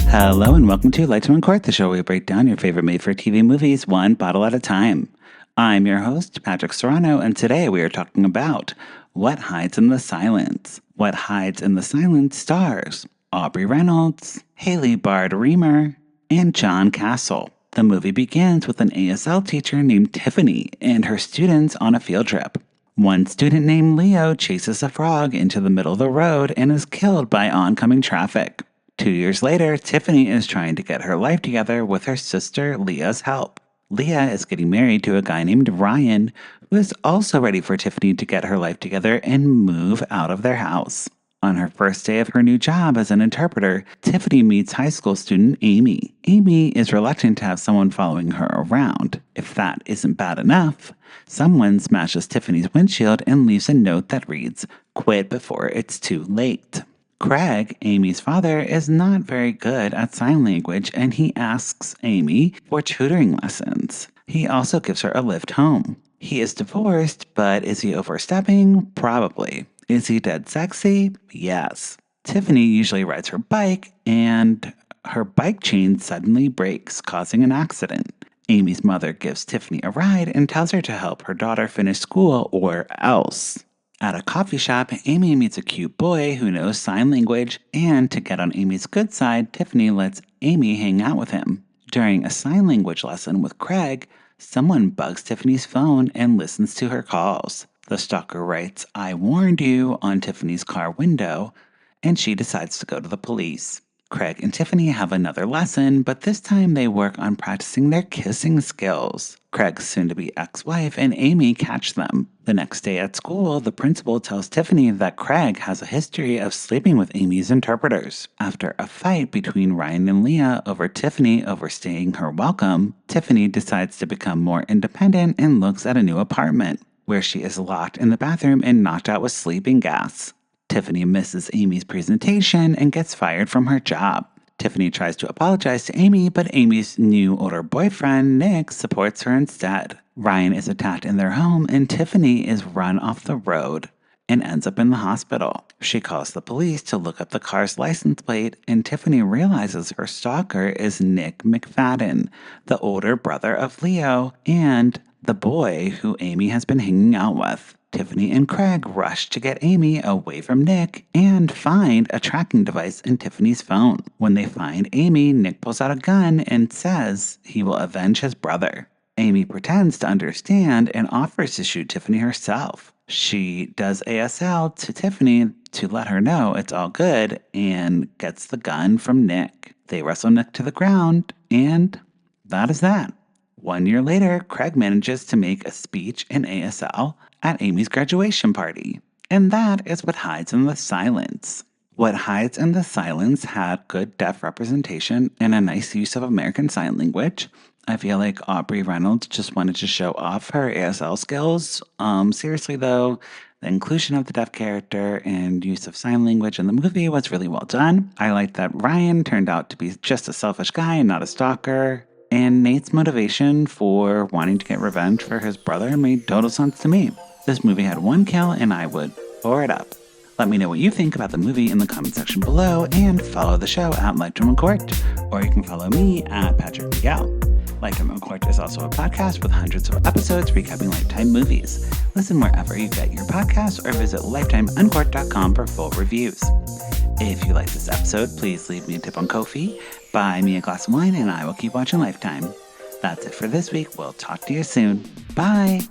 Hello and welcome to Light to Uncorked, the show where we break down your favorite made-for-TV movies one bottle at a time. I'm your host, Patrick Serrano, and today we are talking about What Hides in the Silence. What Hides in the Silence stars Aubrey Reynolds, Hailey Reamer, and John Castle. The movie begins with an ASL teacher named Tiffany and her students on a field trip. One student named Leo chases a frog into the middle of the road and is killed by oncoming traffic. 2 years later, Tiffany is trying to get her life together with her sister Leah's help. Leah is getting married to a guy named Ryan, who is also ready for Tiffany to get her life together and move out of their house. On her first day of her new job as an interpreter, Tiffany meets high school student Amy. Amy is reluctant to have someone following her around. If that isn't bad enough, someone smashes Tiffany's windshield and leaves a note that reads, "Quit before it's too late." Craig, Amy's father, is not very good at sign language and he asks Amy for tutoring lessons. He also gives her a lift home. He is divorced, but is he overstepping? Probably. Is he dead sexy? Yes. Tiffany usually rides her bike and her bike chain suddenly breaks, causing an accident. Amy's mother gives Tiffany a ride and tells her to help her daughter finish school or else. At a coffee shop, Amy meets a cute boy who knows sign language, and to get on Amy's good side, Tiffany lets Amy hang out with him. During a sign language lesson with Craig, someone bugs Tiffany's phone and listens to her calls. The stalker writes, "I warned you" on Tiffany's car window, and she decides to go to the police. Craig and Tiffany have another lesson, but this time they work on practicing their kissing skills. Craig's soon-to-be ex-wife and Amy catch them. The next day at school, the principal tells Tiffany that Craig has a history of sleeping with Amy's interpreters. After a fight between Ryan and Leah over Tiffany overstaying her welcome, Tiffany decides to become more independent and looks at a new apartment, where she is locked in the bathroom and knocked out with sleeping gas. Tiffany misses Amy's presentation and gets fired from her job. Tiffany tries to apologize to Amy, but Amy's new older boyfriend, Nick, supports her instead. Ryan is attacked in their home, and Tiffany is run off the road and ends up in the hospital. She calls the police to look up the car's license plate, and Tiffany realizes her stalker is Nick McFadden, the older brother of Leo and the boy who Amy has been hanging out with. Tiffany and Craig rush to get Amy away from Nick and find a tracking device in Tiffany's phone. When they find Amy, Nick pulls out a gun and says he will avenge his brother. Amy pretends to understand and offers to shoot Tiffany herself. She does ASL to Tiffany to let her know it's all good and gets the gun from Nick. They wrestle Nick to the ground, and that is that. 1 year later, Craig manages to make a speech in ASL at Amy's graduation party. And that is What Hides in the Silence. What Hides in the Silence had good deaf representation and a nice use of American Sign Language. I feel like Aubrey Reynolds just wanted to show off her ASL skills. Seriously though, the inclusion of the deaf character and use of sign language in the movie was really well done. I liked that Ryan turned out to be just a selfish guy and not a stalker. And Nate's motivation for wanting to get revenge for his brother made total sense to me. This movie had one kill and I would pour it up. Let me know what you think about the movie in the comment section below and follow the show at Lifetime Uncorked, or you can follow me at Patrick Miguel. Lifetime Uncorked is also a podcast with hundreds of episodes recapping Lifetime movies. Listen wherever you get your podcasts or visit lifetimeuncorked.com for full reviews. If you like this episode, please leave me a tip on Ko-fi, buy me a glass of wine, and I will keep watching Lifetime. That's it for this week. We'll talk to you soon. Bye!